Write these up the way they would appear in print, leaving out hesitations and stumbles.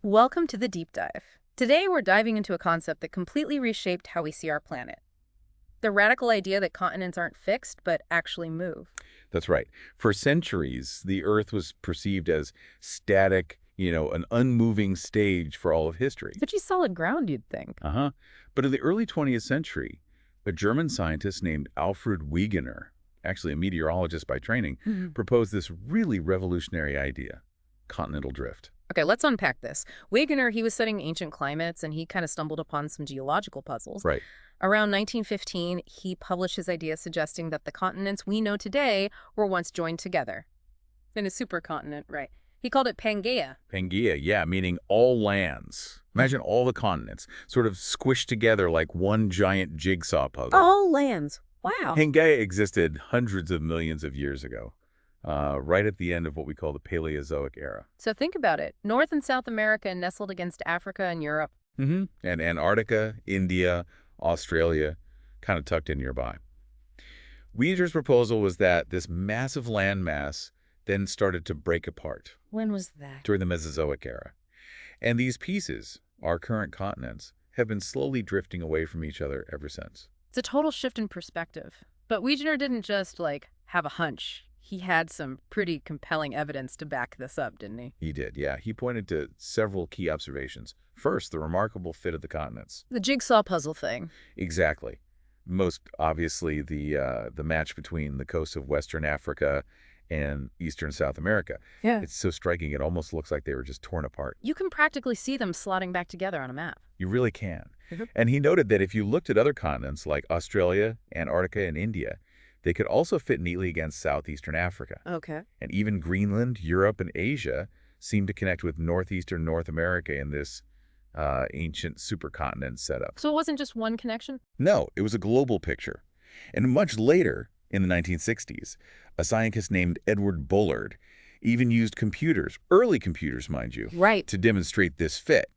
Welcome to the deep dive. Today we're diving into a concept that completely reshaped how we see our planet. The radical idea that continents aren't fixed, but actually move. That's right. For centuries, the Earth was perceived as static, an unmoving stage for all of history. Pretty solid ground, you'd think. Uh-huh. But in the early 20th century, a German scientist named Alfred Wegener, actually a meteorologist by training, Mhm. proposed this really revolutionary idea, continental drift. Okay, let's unpack this. Wegener, he was studying ancient climates, and he kind of stumbled upon some geological puzzles. Right. Around 1915, he published his idea suggesting that the continents we know today were once joined together in a supercontinent, right? He called it Pangaea. Pangaea, yeah, meaning all lands. Imagine all the continents sort of squished together like one giant jigsaw puzzle. All lands. Wow. Pangaea existed hundreds of millions of years ago, right at the end of what we call the Paleozoic era. So think about it. North and South America nestled against Africa and Europe. And Antarctica, India, Australia, kind of tucked in nearby. Wegener's proposal was that this massive landmass then started to break apart When was that? during the Mesozoic era. And these pieces, our current continents, have been slowly drifting away from each other ever since. It's a total shift in perspective. But Wegener didn't just, have a hunch. He had some pretty compelling evidence to back this up, didn't he? He did, yeah. He pointed to several key observations. First, the remarkable fit of the continents. The jigsaw puzzle thing. Exactly. Most obviously, the match between the coasts of Western Africa and Eastern South America. Yeah. It's so striking, it almost looks like they were just torn apart. You can practically see them slotting back together on a map. You really can. Mhm. And he noted that if you looked at other continents like Australia, Antarctica, and India, they could also fit neatly against southeastern Africa. Okay. And even Greenland, Europe, and Asia seem to connect with northeastern North America in this ancient supercontinent setup. So it wasn't just one connection? No, it was a global picture. And much later, in the 1960s, a scientist named Edward Bullard even used computers, early computers, mind you, Right. to demonstrate this fit.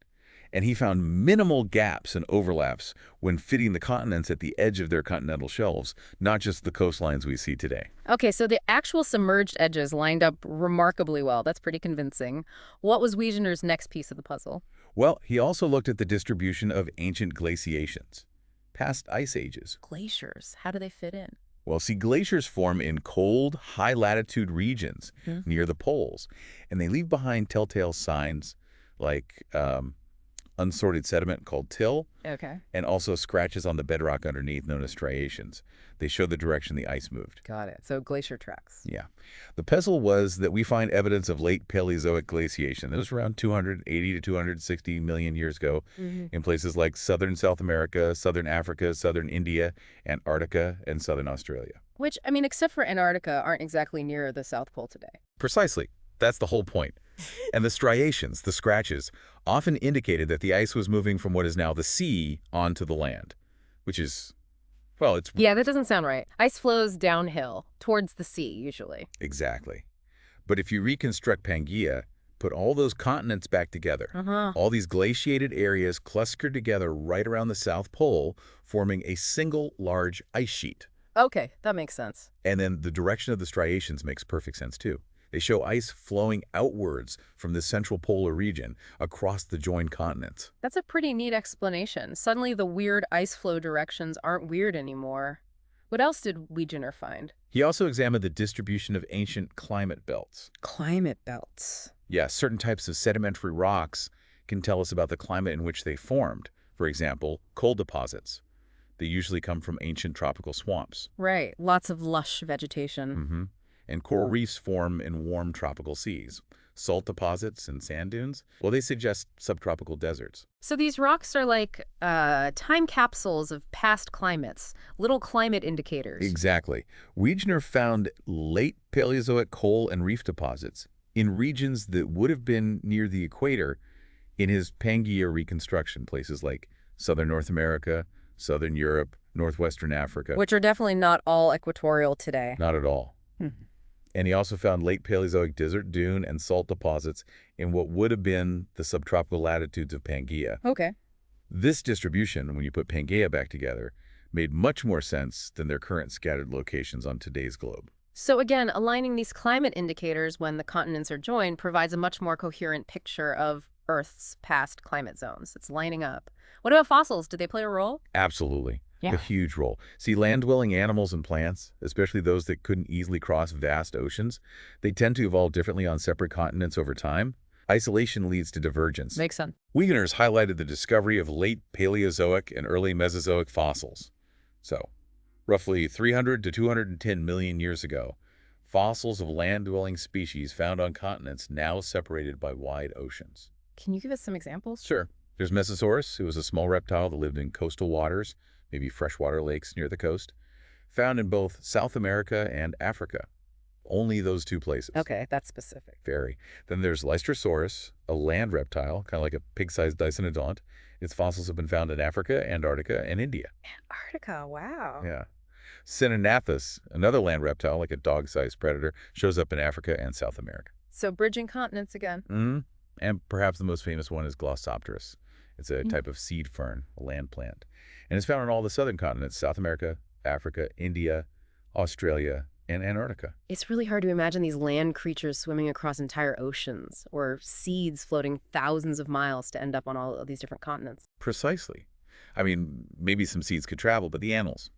And he found minimal gaps and overlaps when fitting the continents at the edge of their continental shelves, not just the coastlines we see today. Okay, so the actual submerged edges lined up remarkably well. That's pretty convincing. What was Wegener's next piece of the puzzle? Well, he also looked at the distribution of ancient glaciations, past ice ages. Glaciers. How do they fit in? Well, see, glaciers form in cold, high-latitude regions Mhm. near the poles, and they leave behind telltale signs like unsorted sediment called till, Okay. and also scratches on the bedrock underneath known as striations. They show the direction the ice moved. Got it. So glacier tracks. Yeah. The puzzle was that we find evidence of late Paleozoic glaciation. That was around 280 to 260 million years ago in places like southern South America, southern Africa, southern India, Antarctica, and southern Australia. Which, I mean, except for Antarctica, aren't exactly near the South Pole today. Precisely. That's the whole point. And the striations, the scratches, often indicated that the ice was moving from what is now the sea onto the land, which is, well, it's Yeah, that doesn't sound right. Ice flows downhill, towards the sea, usually. exactly. But if you reconstruct Pangaea, put all those continents back together, Uh-huh. all these glaciated areas clustered together right around the South Pole, forming a single large ice sheet. Okay, that makes sense. And then the direction of the striations makes perfect sense, too. They show ice flowing outwards from the central polar region across the joined continents. That's a pretty neat explanation. Suddenly the weird ice flow directions aren't weird anymore. What else did Wegener find? He also examined the distribution of ancient climate belts. Climate belts. Yeah, certain types of sedimentary rocks can tell us about the climate in which they formed. For example, coal deposits. They usually come from ancient tropical swamps. Right, lots of lush vegetation. And coral reefs form in warm tropical seas. Salt deposits and sand dunes, well, they suggest subtropical deserts. So these rocks are like time capsules of past climates, little climate indicators. Exactly. Wegener found late Paleozoic coal and reef deposits in regions that would have been near the equator in his Pangaea reconstruction, places like southern North America, southern Europe, northwestern Africa. Which are definitely not all equatorial today. Not at all. And he also found late Paleozoic desert dune and salt deposits in what would have been the subtropical latitudes of Pangaea. Okay. This distribution, when you put Pangaea back together, made much more sense than their current scattered locations on today's globe. So again, aligning these climate indicators when the continents are joined provides a much more coherent picture of Earth's past climate zones. It's lining up. What about fossils? Did they play a role? Absolutely. A Yeah. huge role. See, land-dwelling animals and plants, especially those that couldn't easily cross vast oceans, they tend to evolve differently on separate continents over time. Isolation leads to divergence. Makes sense. Wegener's highlighted the discovery of late Paleozoic and early Mesozoic fossils. So, roughly 300 to 210 million years ago, fossils of land-dwelling species found on continents now separated by wide oceans. Can you give us some examples? Sure. There's Mesosaurus, who was a small reptile that lived in coastal waters, maybe freshwater lakes near the coast, found in both South America and Africa. Only those two places. Okay, that's specific. Very. Then there's Lystrosaurus, a land reptile, kind of like a pig-sized dicynodont. Its fossils have been found in Africa, Antarctica, and India. Antarctica, wow. Yeah. Cinnathus, another land reptile, like a dog-sized predator, shows up in Africa and South America. So bridging continents again. And perhaps the most famous one is Glossopteris. It's a type of seed fern, a land plant. And it's found on all the southern continents, South America, Africa, India, Australia, and Antarctica. It's really hard to imagine these land creatures swimming across entire oceans or seeds floating thousands of miles to end up on all of these different continents. Precisely. I mean, maybe some seeds could travel, but the animals,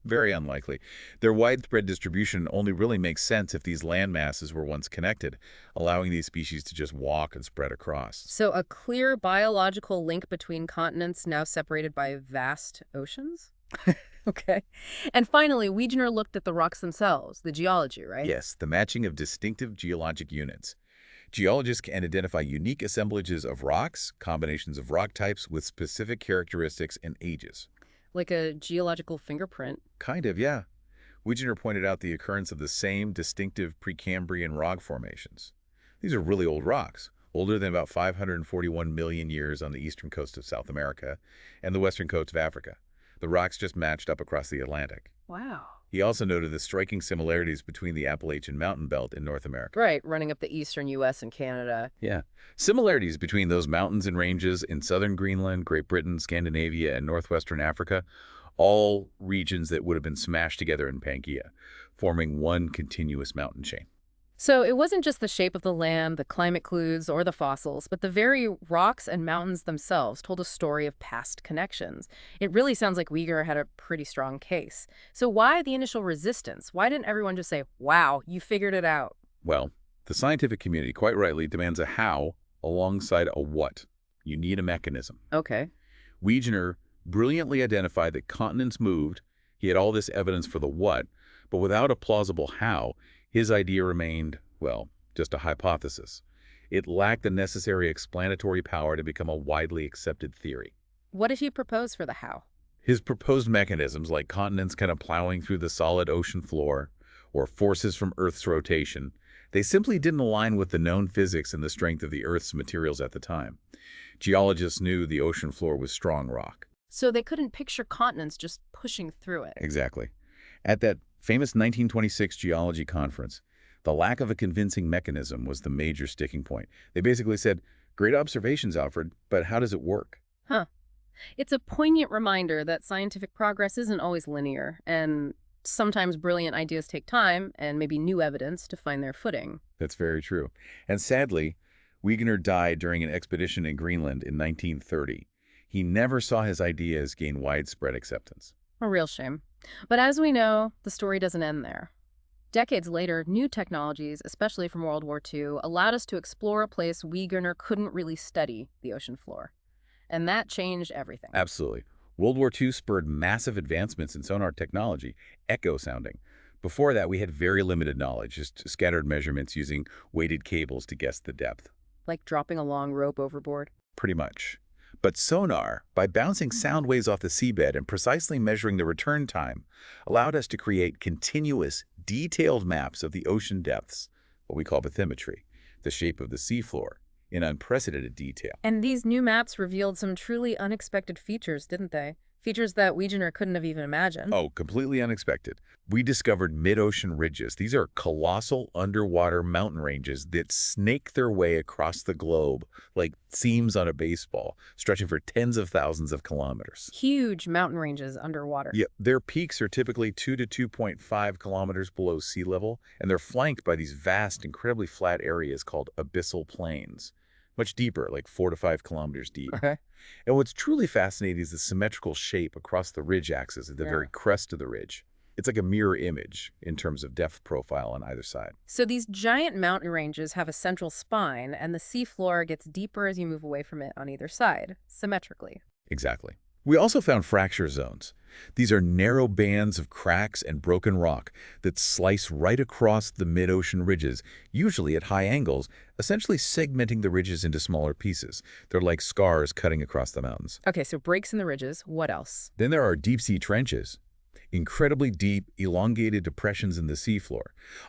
very unlikely. Their widespread distribution only really makes sense if these land masses were once connected, allowing these species to just walk and spread across. So a clear biological link between continents now separated by vast oceans? Okay. And finally, Wegener looked at the rocks themselves, the geology, right? Yes, the matching of distinctive geologic units. Geologists can identify unique assemblages of rocks, combinations of rock types with specific characteristics and ages. Like a geological fingerprint. Kind of, yeah. Wegener pointed out the occurrence of the same distinctive Precambrian rock formations. These are really old rocks, older than about 541 million years on the eastern coast of South America and the western coast of Africa. The rocks just matched up across the Atlantic. Wow. He also noted the striking similarities between the Appalachian Mountain Belt in North America. Right, running up the eastern U.S. and Canada. Yeah. Similarities between those mountains and ranges in southern Greenland, Great Britain, Scandinavia, and northwestern Africa, all regions that would have been smashed together in Pangaea, forming one continuous mountain chain. So it wasn't just the shape of the land, the climate clues, or the fossils, but the very rocks and mountains themselves told a story of past connections. It really sounds like Wegener had a pretty strong case. So why the initial resistance? Why didn't everyone just say, wow, you figured it out? Well, the scientific community quite rightly demands a how alongside a what. You need a mechanism. Okay. Wegener brilliantly identified that continents moved. He had all this evidence for the what, but without a plausible how, his idea remained, well, just a hypothesis. It lacked the necessary explanatory power to become a widely accepted theory. What did he propose for the how? His proposed mechanisms, like continents kind of plowing through the solid ocean floor, or forces from Earth's rotation, they simply didn't align with the known physics and the strength of the Earth's materials at the time. Geologists knew the ocean floor was strong rock. So they couldn't picture continents just pushing through it. Exactly. At that famous 1926 geology conference, the lack of a convincing mechanism was the major sticking point. They basically said, great observations, Alfred, but how does it work? Huh. It's a poignant reminder that scientific progress isn't always linear, and sometimes brilliant ideas take time and maybe new evidence to find their footing. That's very true. And sadly, Wegener died during an expedition in Greenland in 1930. He never saw his ideas gain widespread acceptance. A real shame. But as we know, the story doesn't end there. Decades later, new technologies, especially from World War II, allowed us to explore a place Wegener couldn't really study, the ocean floor. And that changed everything. Absolutely. World War II spurred massive advancements in sonar technology, echo sounding. Before that, we had very limited knowledge, just scattered measurements using weighted cables to guess the depth. Like dropping a long rope overboard. Pretty much. But sonar, by bouncing sound waves off the seabed and precisely measuring the return time, allowed us to create continuous, detailed maps of the ocean depths, what we call bathymetry, the shape of the seafloor, in unprecedented detail. And these new maps revealed some truly unexpected features, didn't they? Features that Wegener couldn't have even imagined. Oh, completely unexpected. We discovered mid-ocean ridges. These are colossal underwater mountain ranges that snake their way across the globe like seams on a baseball, stretching for tens of thousands of kilometers. Huge mountain ranges underwater. Yeah, their peaks are typically 2 to 2.5 kilometers below sea level, and they're flanked by these vast, incredibly flat areas called abyssal plains. much deeper, like 4 to 5 kilometers deep. Okay. And what's truly fascinating is the symmetrical shape across the ridge axis at the Yeah. very crest of the ridge. It's like a mirror image in terms of depth profile on either side. So these giant mountain ranges have a central spine, and the seafloor gets deeper as you move away from it on either side, symmetrically. Exactly. We also found fracture zones. These are narrow bands of cracks and broken rock that slice right across the mid-ocean ridges, usually at high angles, essentially segmenting the ridges into smaller pieces. They're like scars cutting across the mountains. Okay, so breaks in the ridges. What else? Then there are deep-sea trenches. Incredibly deep, elongated depressions in the seafloor,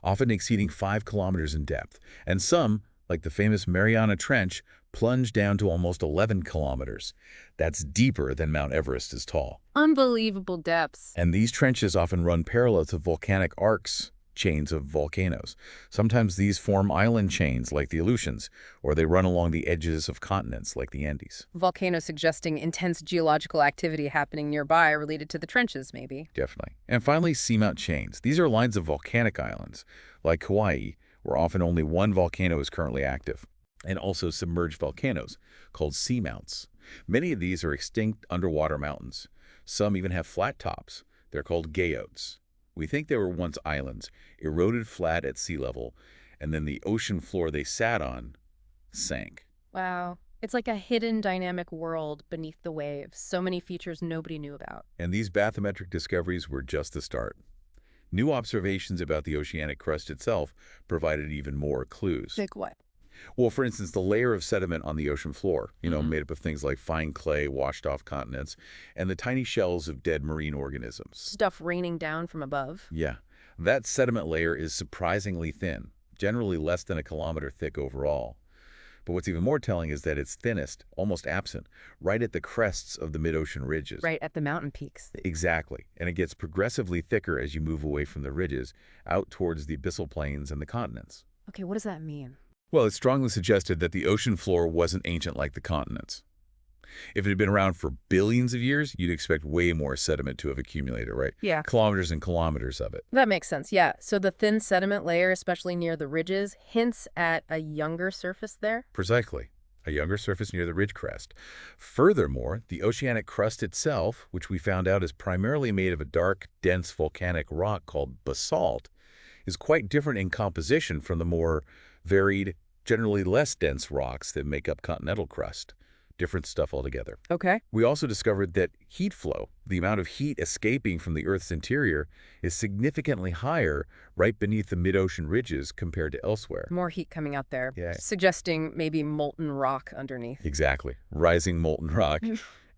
often exceeding 5 kilometers in depth, and some, like the famous Mariana Trench, plunge down to almost 11 kilometers. That's deeper than Mount Everest is tall. Unbelievable depths. And these trenches often run parallel to volcanic arcs, chains of volcanoes. Sometimes these form island chains like the Aleutians, or they run along the edges of continents like the Andes. Volcanoes suggesting intense geological activity happening nearby related to the trenches, maybe. Definitely. And finally, seamount chains. These are lines of volcanic islands, like Hawaii, where often only one volcano is currently active, and also submerged volcanoes, called seamounts. Many of these are extinct underwater mountains. Some even have flat tops. They're called gayouts. We think they were once islands, eroded flat at sea level, and then the ocean floor they sat on sank. Wow. It's like a hidden dynamic world beneath the waves. So many features nobody knew about. And these bathymetric discoveries were just the start. New observations about the oceanic crust itself provided even more clues. Like what? Well, for instance, the layer of sediment on the ocean floor, Mhm. made up of things like fine clay washed off continents, and the tiny shells of dead marine organisms. Stuff raining down from above. Yeah, that sediment layer is surprisingly thin, generally less than a kilometer thick overall. But what's even more telling is that it's thinnest, almost absent, right at the crests of the mid-ocean ridges. Right at the mountain peaks. Exactly. And it gets progressively thicker as you move away from the ridges, out towards the abyssal plains and the continents. Okay, what does that mean? Well, it strongly suggested that the ocean floor wasn't ancient like the continents. If it had been around for billions of years, you'd expect way more sediment to have accumulated, right? Yeah. Kilometers and kilometers of it. That makes sense, yeah. So the thin sediment layer, especially near the ridges, hints at a younger surface there? Precisely. A younger surface near the ridge crest. Furthermore, the oceanic crust itself, which we found out is primarily made of a dark, dense volcanic rock called basalt, is quite different in composition from the more varied, generally less dense rocks that make up continental crust. Different stuff altogether. Okay. We also discovered that heat flow, the amount of heat escaping from the Earth's interior, is significantly higher right beneath the mid-ocean ridges compared to elsewhere. More heat coming out there, Yeah. suggesting maybe molten rock underneath. Exactly. Rising molten rock.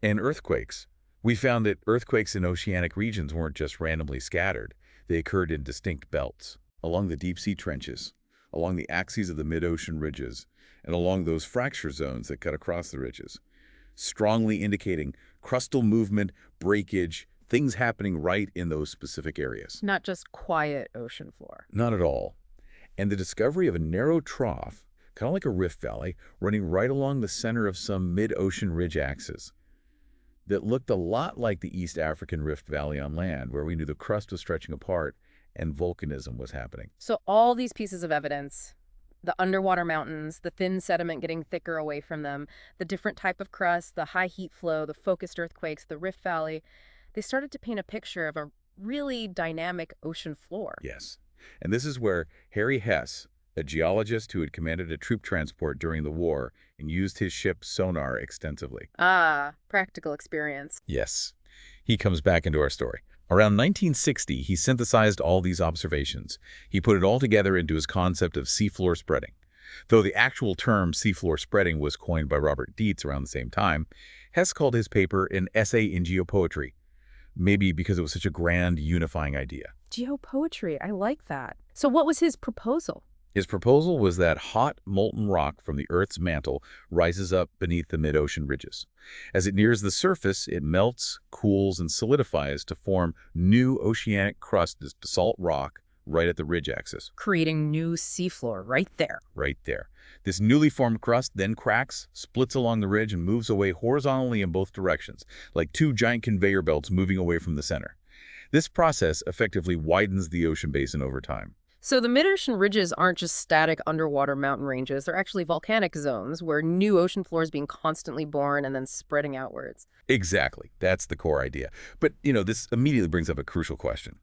And earthquakes. We found that earthquakes in oceanic regions weren't just randomly scattered. They occurred in distinct belts, along the deep-sea trenches, along the axes of the mid-ocean ridges, and along those fracture zones that cut across the ridges, strongly indicating crustal movement, breakage, things happening right in those specific areas. Not just quiet ocean floor. Not at all. And the discovery of a narrow trough, kind of like a rift valley, running right along the center of some mid-ocean ridge axis that looked a lot like the East African Rift Valley on land, where we knew the crust was stretching apart and volcanism was happening. So all these pieces of evidence, the underwater mountains, the thin sediment getting thicker away from them, the different type of crust, the high heat flow, the focused earthquakes, the Rift Valley, they started to paint a picture of a really dynamic ocean floor. Yes. And this is where Harry Hess, a geologist who had commanded a troop transport during the war and used his ship's sonar extensively. Ah, practical experience. Yes. He comes back into our story. Around 1960, he synthesized all these observations. He put it all together into his concept of seafloor spreading. Though the actual term seafloor spreading was coined by Robert Dietz around the same time, Hess called his paper an essay in geopoetry, maybe because it was such a grand, unifying idea. Geopoetry, I like that. So what was his proposal? His proposal was that hot, molten rock from the Earth's mantle rises up beneath the mid-ocean ridges. As it nears the surface, it melts, cools, and solidifies to form new oceanic crust as basalt rock right at the ridge axis. Creating new seafloor right there. Right there. This newly formed crust then cracks, splits along the ridge, and moves away horizontally in both directions, like two giant conveyor belts moving away from the center. This process effectively widens the ocean basin over time. So the mid-ocean ridges aren't just static underwater mountain ranges. They're actually volcanic zones where new ocean floor is being constantly born and then spreading outwards. Exactly. That's the core idea. But, this immediately brings up a crucial question.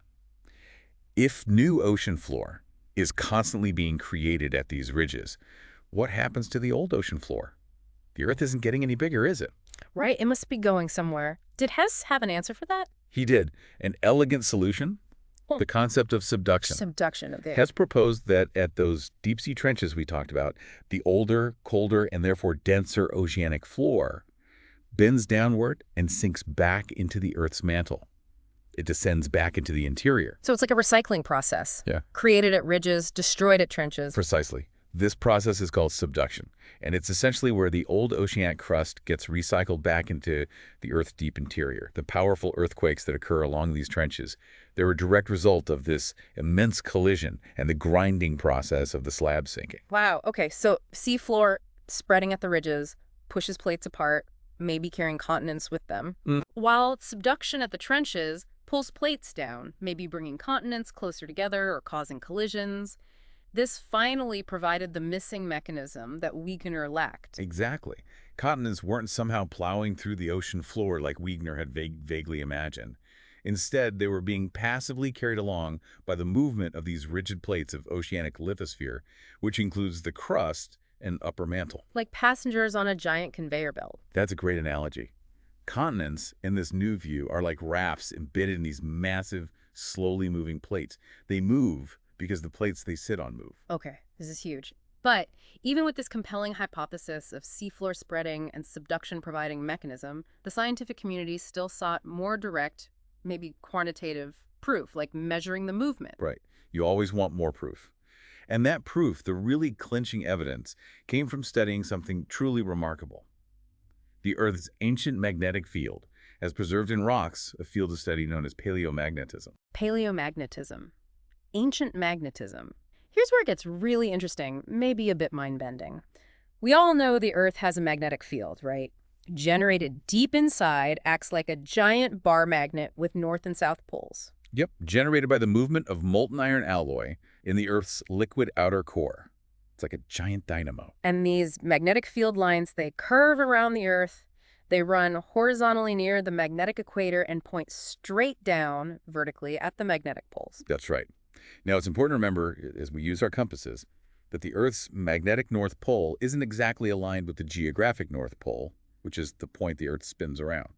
If new ocean floor is constantly being created at these ridges, what happens to the old ocean floor? The Earth isn't getting any bigger, is it? Right, it must be going somewhere. Did Hess have an answer for that? He did. An elegant solution? Hmm. The concept of subduction. Subduction of the Hess proposed that at those deep-sea trenches we talked about, the older, colder, and therefore denser oceanic floor bends downward and sinks back into the Earth's mantle. It descends back into the interior. So it's like a recycling process. Yeah. Created at ridges, destroyed at trenches. Precisely. This process is called subduction, and it's essentially where the old oceanic crust gets recycled back into the Earth's deep interior. The powerful earthquakes that occur along these trenches, they're a direct result of this immense collision and the grinding process of the slab sinking. Wow, okay, so seafloor spreading at the ridges, pushes plates apart, maybe carrying continents with them, while subduction at the trenches pulls plates down, maybe bringing continents closer together or causing collisions. This finally provided the missing mechanism that Wegener lacked. Exactly. Continents weren't somehow plowing through the ocean floor like Wegener had vaguely imagined. Instead, they were being passively carried along by the movement of these rigid plates of oceanic lithosphere, which includes the crust and upper mantle. Like passengers on a giant conveyor belt. That's a great analogy. Continents, in this new view, are like rafts embedded in these massive, slowly moving plates. They move because the plates they sit on move. Okay, this is huge. But even with this compelling hypothesis of seafloor spreading and subduction providing mechanism, the scientific community still sought more direct, maybe quantitative proof, like measuring the movement. Right. You always want more proof. And that proof, the really clinching evidence, came from studying something truly remarkable. The Earth's ancient magnetic field, as preserved in rocks, a field of study known as paleomagnetism. Paleomagnetism. Ancient magnetism. Here's where it gets really interesting, maybe a bit mind-bending. We all know the Earth has a magnetic field, right? Generated deep inside, acts like a giant bar magnet with north and south poles. Yep, generated by the movement of molten iron alloy in the Earth's liquid outer core. It's like a giant dynamo. And these magnetic field lines, they curve around the Earth. They run horizontally near the magnetic equator and point straight down vertically at the magnetic poles. That's right. Now, it's important to remember, as we use our compasses, that the Earth's magnetic North Pole isn't exactly aligned with the geographic North Pole, which is the point the Earth spins around,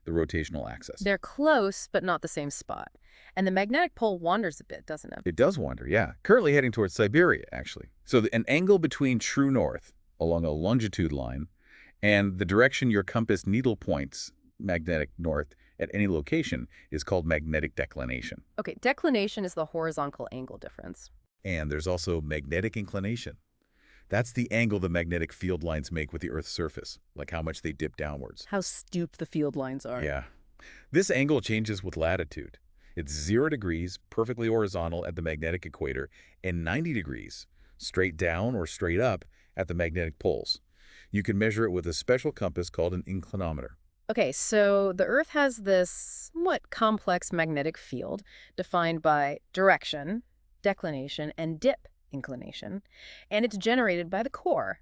the rotational axis. They're close, but not the same spot. And the magnetic pole wanders a bit, doesn't it? It does wander, yeah. Currently heading towards Siberia, actually. So an angle between true north, along a longitude line, and the direction your compass needle points, magnetic north, at any location is called magnetic declination. Okay, declination is the horizontal angle difference. And there's also magnetic inclination. That's the angle the magnetic field lines make with the Earth's surface, like how much they dip downwards. How stooped the field lines are. Yeah. This angle changes with latitude. It's 0 degrees, perfectly horizontal at the magnetic equator, and 90 degrees, straight down or straight up at the magnetic poles. You can measure it with a special compass called an inclinometer. Okay, so the Earth has this somewhat complex magnetic field defined by direction, declination, and dip inclination, and it's generated by the core.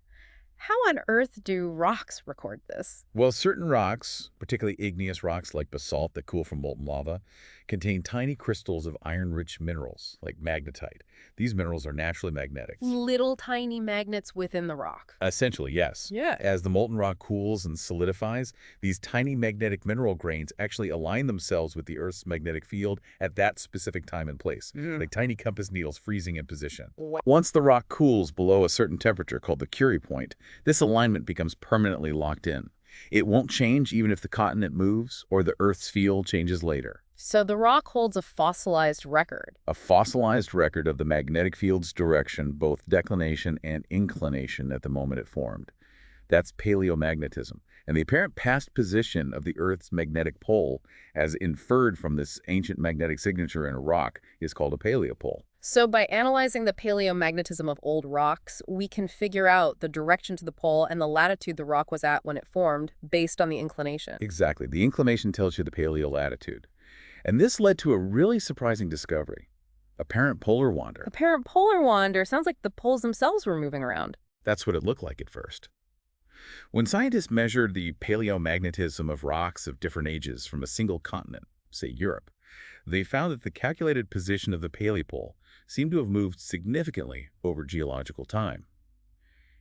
How on earth do rocks record this? Well, certain rocks, particularly igneous rocks like basalt that cool from molten lava, contain tiny crystals of iron-rich minerals, like magnetite. These minerals are naturally magnetic. Little tiny magnets within the rock. Essentially, yes. Yeah. As the molten rock cools and solidifies, these tiny magnetic mineral grains actually align themselves with the Earth's magnetic field at that specific time and place, like tiny compass needles freezing in position. Once the rock cools below a certain temperature called the Curie point, this alignment becomes permanently locked in. It won't change even if the continent moves or the Earth's field changes later. So the rock holds a fossilized record. A fossilized record of the magnetic field's direction, both declination and inclination at the moment it formed. That's paleomagnetism. And the apparent past position of the Earth's magnetic pole, as inferred from this ancient magnetic signature in a rock, is called a paleopole. So by analyzing the paleomagnetism of old rocks, we can figure out the direction to the pole and the latitude the rock was at when it formed based on the inclination. Exactly. The inclination tells you the paleolatitude. And this led to a really surprising discovery. apparent polar wander. Apparent polar wander sounds like the poles themselves were moving around. That's what it looked like at first. When scientists measured the paleomagnetism of rocks of different ages from a single continent, say Europe, they found that the calculated position of the paleopole seemed to have moved significantly over geological time.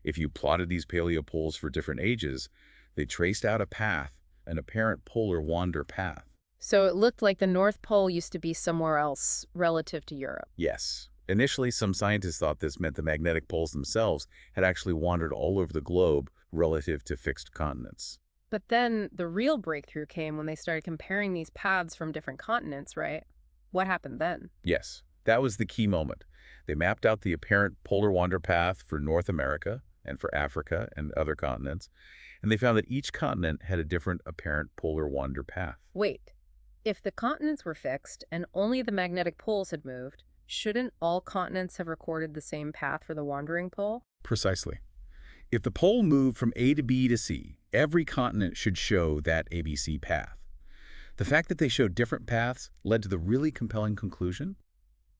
If you plotted these paleopoles for different ages, they traced out a path, an apparent polar wander path. So it looked like the North Pole used to be somewhere else relative to Europe. Yes. Initially, some scientists thought this meant the magnetic poles themselves had actually wandered all over the globe relative to fixed continents. But then the real breakthrough came when they started comparing these paths from different continents, right? What happened then? Yes, that was the key moment. They mapped out the apparent polar wander path for North America and for Africa and other continents, and they found that each continent had a different apparent polar wander path. Wait, if the continents were fixed and only the magnetic poles had moved, shouldn't all continents have recorded the same path for the wandering pole? Precisely. If the pole moved from A to B to C, every continent should show that ABC path. The fact that they showed different paths led to the really compelling conclusion.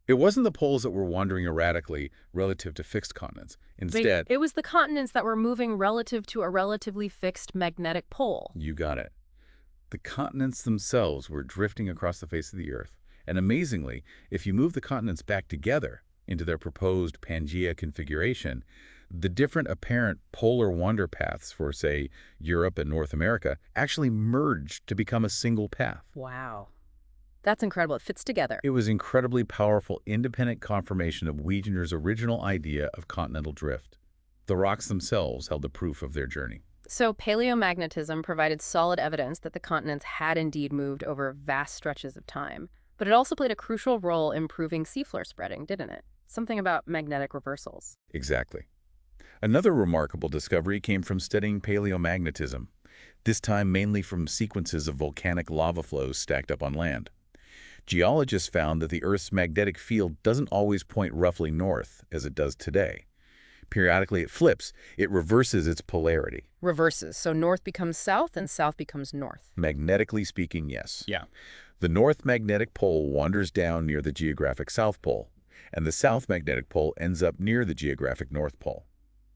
It wasn't the poles that were wandering erratically relative to fixed continents. Instead, It was the continents that were moving relative to a relatively fixed magnetic pole. you got it. The continents themselves were drifting across the face of the Earth. And amazingly, if you move the continents back together into their proposed Pangaea configuration, the different apparent polar wander paths for, say, Europe and North America actually merged to become a single path. Wow. That's incredible. It fits together. It was incredibly powerful, independent confirmation of Wegener's original idea of continental drift. The rocks themselves held the proof of their journey. So paleomagnetism provided solid evidence that the continents had indeed moved over vast stretches of time. But it also played a crucial role in proving seafloor spreading, didn't it? Something about magnetic reversals. Exactly. Another remarkable discovery came from studying paleomagnetism, this time mainly from sequences of volcanic lava flows stacked up on land. Geologists found that the Earth's magnetic field doesn't always point roughly north, as it does today. Periodically it flips. It reverses its polarity. Reverses. So north becomes south and south becomes north. Magnetically speaking, yes. Yeah. The North Magnetic Pole wanders down near the geographic South Pole, and the South Magnetic Pole ends up near the geographic North Pole.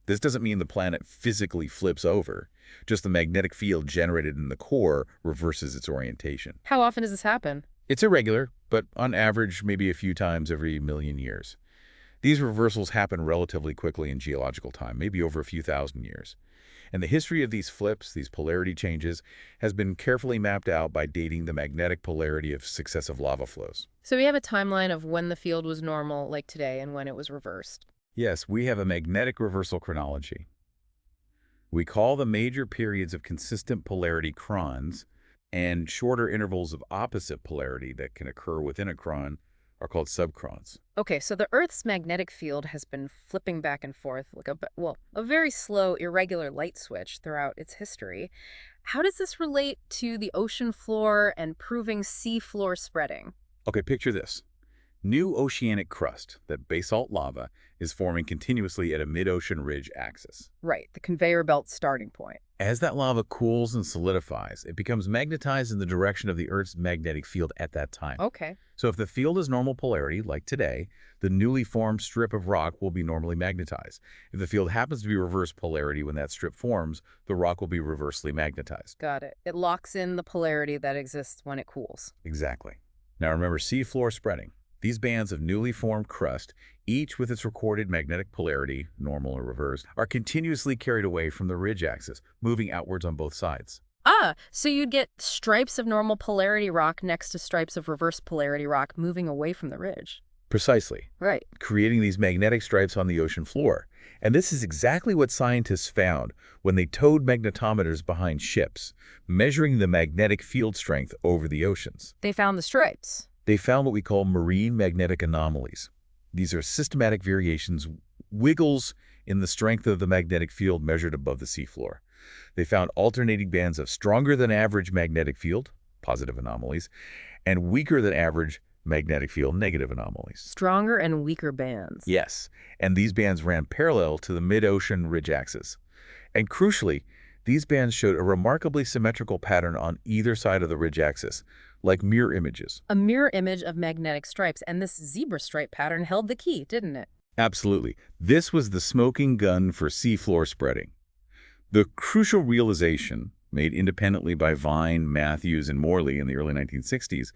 This doesn't mean the planet physically flips over, just the magnetic field generated in the core reverses its orientation. How often does this happen? It's irregular, but on average, maybe a few times every million years. These reversals happen relatively quickly in geological time, maybe over a few thousand years. And the history of these flips, these polarity changes, has been carefully mapped out by dating the magnetic polarity of successive lava flows. So we have a timeline of when the field was normal, like today, and when it was reversed. Yes, we have a magnetic reversal chronology. We call the major periods of consistent polarity crons, and shorter intervals of opposite polarity that can occur within a cron are called subcrons. Okay, so the Earth's magnetic field has been flipping back and forth like a very slow, irregular light switch throughout its history. How does this relate to the ocean floor and proving seafloor spreading? Okay, picture this. New oceanic crust, that basalt lava, is forming continuously at a mid-ocean ridge axis. Right, the conveyor belt starting point. As that lava cools and solidifies, it becomes magnetized in the direction of the Earth's magnetic field at that time. Okay. So if the field is normal polarity, like today, the newly formed strip of rock will be normally magnetized. If the field happens to be reverse polarity when that strip forms, the rock will be reversely magnetized. Got it. It locks in the polarity that exists when it cools. Exactly. Now remember seafloor spreading. These bands of newly formed crust, each with its recorded magnetic polarity, normal or reversed, are continuously carried away from the ridge axis, moving outwards on both sides. Ah, so you'd get stripes of normal polarity rock next to stripes of reverse polarity rock moving away from the ridge. Precisely. Right. Creating these magnetic stripes on the ocean floor. And this is exactly what scientists found when they towed magnetometers behind ships, measuring the magnetic field strength over the oceans. They found the stripes. They found what we call marine magnetic anomalies. These are systematic variations, wiggles in the strength of the magnetic field measured above the seafloor. They found alternating bands of stronger than average magnetic field, positive anomalies, and weaker than average magnetic field, negative anomalies. Stronger and weaker bands. Yes, and these bands ran parallel to the mid-ocean ridge axis. And crucially, These bands showed a remarkably symmetrical pattern on either side of the ridge axis, like mirror images. A mirror image of magnetic stripes, and this zebra stripe pattern held the key, didn't it? Absolutely. This was the smoking gun for seafloor spreading. The crucial realization, made independently by Vine, Matthews, and Morley in the early 1960s,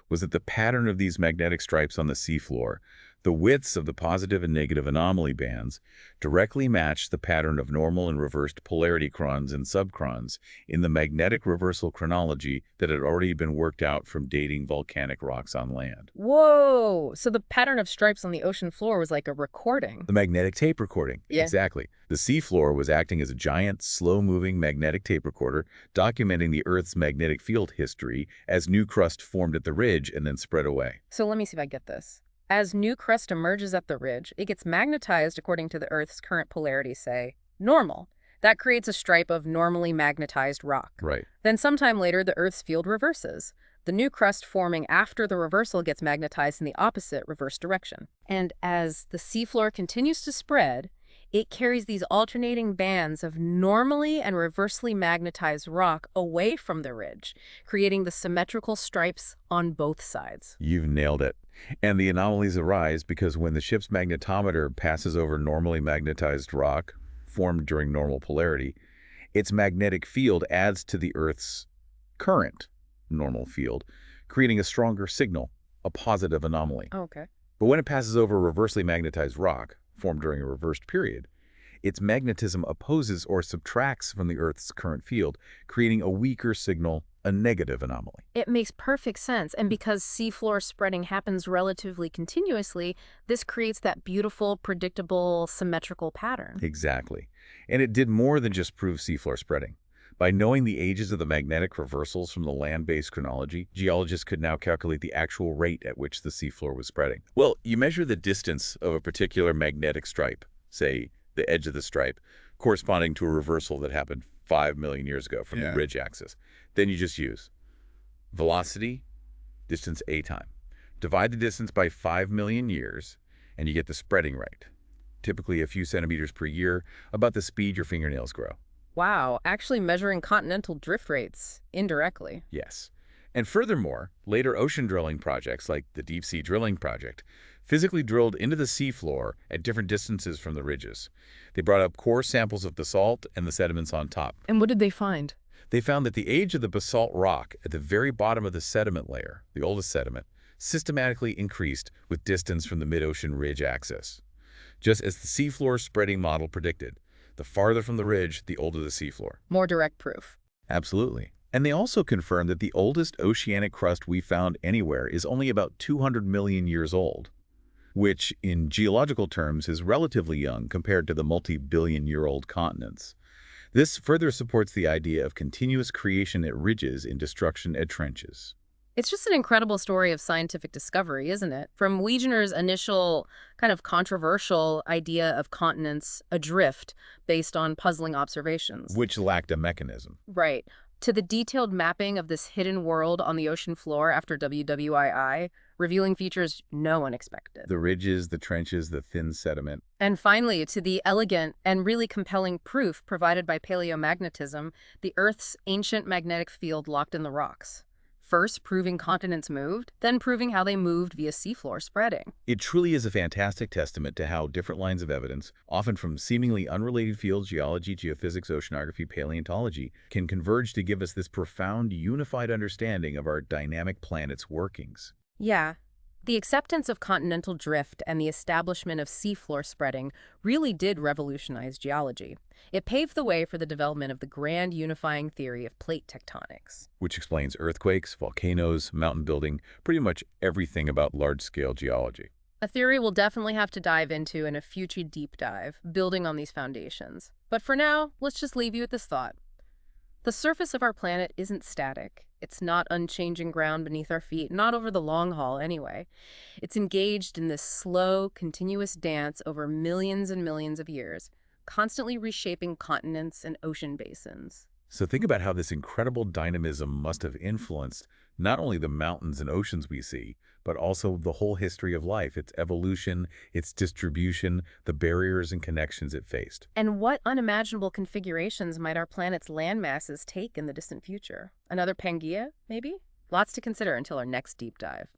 was that the pattern of these magnetic stripes on the seafloor, the widths of the positive and negative anomaly bands, directly matched the pattern of normal and reversed polarity crons and subcrons in the magnetic reversal chronology that had already been worked out from dating volcanic rocks on land. Whoa! So the pattern of stripes on the ocean floor was like a recording. The magnetic tape recording. Yeah. Exactly. The seafloor was acting as a giant, slow-moving magnetic tape recorder, documenting the Earth's magnetic field history as new crust formed at the ridge and then spread away. So let me see if I get this. As new crust emerges at the ridge, it gets magnetized according to the Earth's current polarity, say, normal. That creates a stripe of normally magnetized rock. Right. Then sometime later, the Earth's field reverses. The new crust forming after the reversal gets magnetized in the opposite reverse direction. And as the seafloor continues to spread, it carries these alternating bands of normally and reversely magnetized rock away from the ridge, creating the symmetrical stripes on both sides. You've nailed it. And the anomalies arise because when the ship's magnetometer passes over normally magnetized rock, formed during normal polarity, its magnetic field adds to the Earth's current normal field, creating a stronger signal, a positive anomaly. Okay. But when it passes over reversely magnetized rock, formed during a reversed period, its magnetism opposes or subtracts from the Earth's current field, creating a weaker signal, a negative anomaly. It makes perfect sense, and because seafloor spreading happens relatively continuously, this creates that beautiful, predictable, symmetrical pattern. Exactly. And it did more than just prove seafloor spreading. By knowing the ages of the magnetic reversals from the land-based chronology, geologists could now calculate the actual rate at which the seafloor was spreading. Well, you measure the distance of a particular magnetic stripe, say the edge of the stripe, corresponding to a reversal that happened 5 million years ago from the ridge axis. Then you just use velocity, distance A time. Divide the distance by 5 million years, and you get the spreading rate. Typically a few centimeters per year, about the speed your fingernails grow. Wow, actually measuring continental drift rates indirectly. Yes. And furthermore, later ocean drilling projects like the Deep Sea Drilling Project physically drilled into the seafloor at different distances from the ridges. They brought up core samples of the salt and the sediments on top. And what did they find? They found that the age of the basalt rock at the very bottom of the sediment layer, the oldest sediment, systematically increased with distance from the mid-ocean ridge axis. Just as the seafloor spreading model predicted, the farther from the ridge, the older the seafloor. More direct proof. Absolutely. And they also confirmed that the oldest oceanic crust we found anywhere is only about 200 million years old, which in geological terms is relatively young compared to the multi-billion-year-old continents. This further supports the idea of continuous creation at ridges and destruction at trenches. It's just an incredible story of scientific discovery, isn't it? From Wegener's initial kind of controversial idea of continents adrift based on puzzling observations. Which lacked a mechanism. Right. To the detailed mapping of this hidden world on the ocean floor after WWII, revealing features no one expected. The ridges, the trenches, the thin sediment. And finally, to the elegant and really compelling proof provided by paleomagnetism, the Earth's ancient magnetic field locked in the rocks. First, proving continents moved, then proving how they moved via seafloor spreading. It truly is a fantastic testament to how different lines of evidence, often from seemingly unrelated fields, geology, geophysics, oceanography, paleontology, can converge to give us this profound, unified understanding of our dynamic planet's workings. Yeah. The acceptance of continental drift and the establishment of seafloor spreading really did revolutionize geology. It paved the way for the development of the grand unifying theory of plate tectonics. Which explains earthquakes, volcanoes, mountain building, pretty much everything about large-scale geology. A theory we'll definitely have to dive into in a future deep dive, building on these foundations. But for now, let's just leave you with this thought. The surface of our planet isn't static. It's not unchanging ground beneath our feet, not over the long haul anyway. It's engaged in this slow, continuous dance over millions and millions of years, constantly reshaping continents and ocean basins. So think about how this incredible dynamism must have influenced not only the mountains and oceans we see, but also the whole history of life, its evolution, its distribution, the barriers and connections it faced. And what unimaginable configurations might our planet's land masses take in the distant future? Another Pangaea, maybe? Lots to consider until our next deep dive.